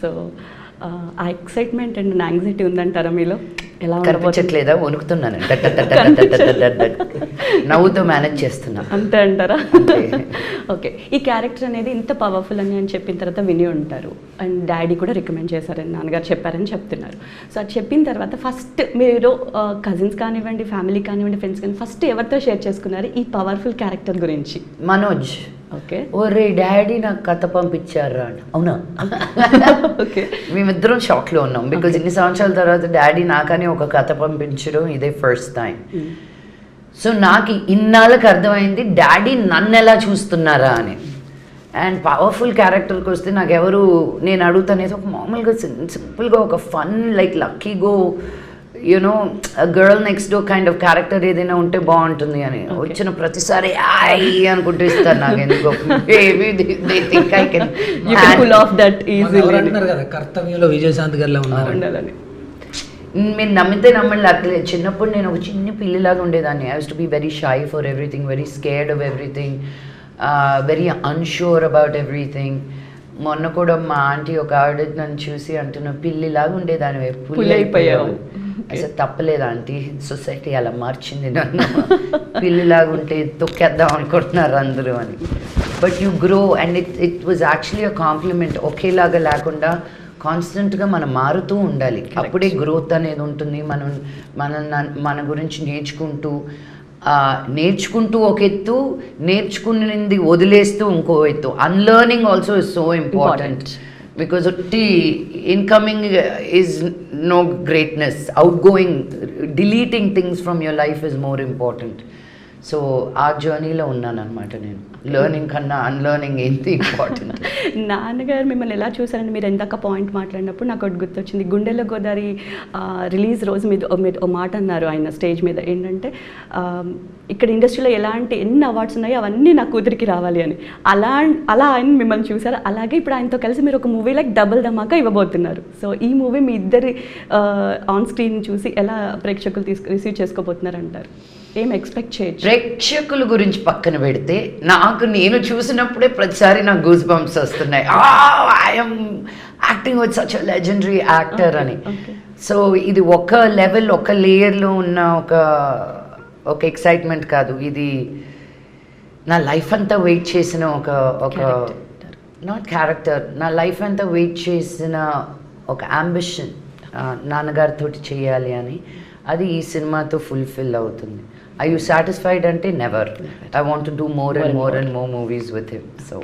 So ఆ excitement and anxiety ఉందంటారా మీలో? ఎలా కనిపించట్లేదా? వణుకుతున్నాను, నవ్వుతో మేనేజ్ చేస్తున్నా, అంతే అంటారా? ఓకే, ఈ క్యారెక్టర్ అనేది ఇంత పవర్ఫుల్ అని చెప్పిన తర్వాత విని ఉంటారు, అండ్ డాడీ కూడా రికమెండ్ చేశారని, నాన్నగారు చెప్పారని చెప్తున్నారు. సో అది చెప్పిన తర్వాత ఫస్ట్ మీరు కజిన్స్ కానివ్వండి, ఫ్యామిలీ కానివ్వండి, ఫ్రెండ్స్ కానీ ఫస్ట్ ఎవరితో షేర్ చేసుకున్నారు ఈ పవర్ఫుల్ క్యారెక్టర్ గురించి? మనోజ్. ఓకే. ఓరే డాడీ నాకు కథ పంపించారా అని. అవునా? ఓకే. మేమిద్దరం షాక్లో ఉన్నాం, బికాజ్ ఇన్ని సంవత్సరాల తర్వాత డాడీ నాకని ఒక కథ పంపించడం ఇదే ఫస్ట్ టైం. సో నాకు ఇన్నాళ్ళకి అర్థమైంది డాడీ నన్ను ఎలా చూస్తున్నారా అని. అండ్ పవర్ఫుల్ క్యారెక్టర్కి వస్తే నాకు ఎవరు, నేను అడుగుతానేది ఒక మామూలుగా సింపుల్గా ఒక fun like lucky go you know girl next door kind of character ఏదైనా ఉంటే బాగుంటుంది అని. వచ్చిన ప్రతిసారి ఐ అనుకుంటూ ఇస్తాను నాకు ఎందుకో. కర్తవ్యంలో విజయశాంతి గారిలో ఉన్నారు. మీరు నమ్మితే నమ్మని లేకపోలేదు, చిన్నప్పుడు నేను ఒక చిన్న పిల్లిలాగా ఉండేదాన్ని. I use to be very shy for everything, very scared of everything, very unsure about everything. మొన్న కూడా మా ఆంటీ ఒక ఆవిడ నన్ను చూసి అంటున్న పిల్లిలాగా ఉండేదాన్ని, పులి అయిపోయావు. అసలు తప్పలేదు ఆంటీ, సొసైటీ అలా మార్చింది నన్ను, పిల్లిలాగా ఉంటే తొక్కేద్దాం అనుకుంటున్నారు అందరూ అని. But you grow and it was actually a compliment. ఒకేలాగా లేకుండా కాన్స్టెంట్గా మనం మారుతూ ఉండాలి, అప్పుడే గ్రోత్ అనేది ఉంటుంది. మన గురించి నేర్చుకుంటూ ఒక ఎత్తు, నేర్చుకున్నది వదిలేస్తూ ఇంకో ఎత్తు. Unlearning also is so important, because incoming is no greatness, outgoing, deleting things from your life is more important. So ఆ జర్నీలో ఉన్నాను అనమాట నేను. లెర్నింగ్ కన్నా అన్లర్నింగ్ ఏంటి ఇంపార్టెంట్. నాన్నగారు మిమ్మల్ని ఎలా చూసారండి? మీరు ఎందాక పాయింట్ మాట్లాడినప్పుడు నాకు ఒకటి గుర్తొచ్చింది. గుండెల గోదావరి రిలీజ్ రోజు మీరు ఓ మాట అన్నారు ఆయన స్టేజ్ మీద, ఏంటంటే ఇక్కడ ఇండస్ట్రీలో ఎన్ని అవార్డ్స్ ఉన్నాయో అవన్నీ నా కూతురికి రావాలి అని. అలా ఆయన మిమ్మల్ని చూసారు. అలాగే ఇప్పుడు ఆయనతో కలిసి మీరు ఒక మూవీ లైక్ డబుల్ ధమాకా ఇవ్వబోతున్నారు. సో ఈ మూవీ మీ ఇద్దరి ఆన్ స్క్రీన్ చూసి ఎలా ప్రేక్షకులు రిసీవ్ చేసుకోబోతున్నారు అంటారు? ఏం ఎక్స్పెక్ట్ చేయొచ్చు? ప్రేక్షకుల గురించి పక్కన పెడితే నేను చూసినప్పుడే ప్రతిసారి నాకు గూస్ బంప్స్ వస్తున్నాయి. I'm acting with such a legendary actor అని. సో ఇది ఒక లెవెల్, ఒక లేయర్లో ఉన్న ఒక ఎక్సైట్మెంట్ కాదు, ఇది నా లైఫ్ అంతా వెయిట్ చేసిన ఒక నాట్ క్యారెక్టర్, నా లైఫ్ అంతా వెయిట్ చేసిన ఒక అంబిషన్, నాన్నగారితో చేయాలి అని. అది ఈ సినిమాతో ఫుల్ఫిల్ అవుతుంది. Are you satisfied? Ante never. I want to do more and more movies with him. So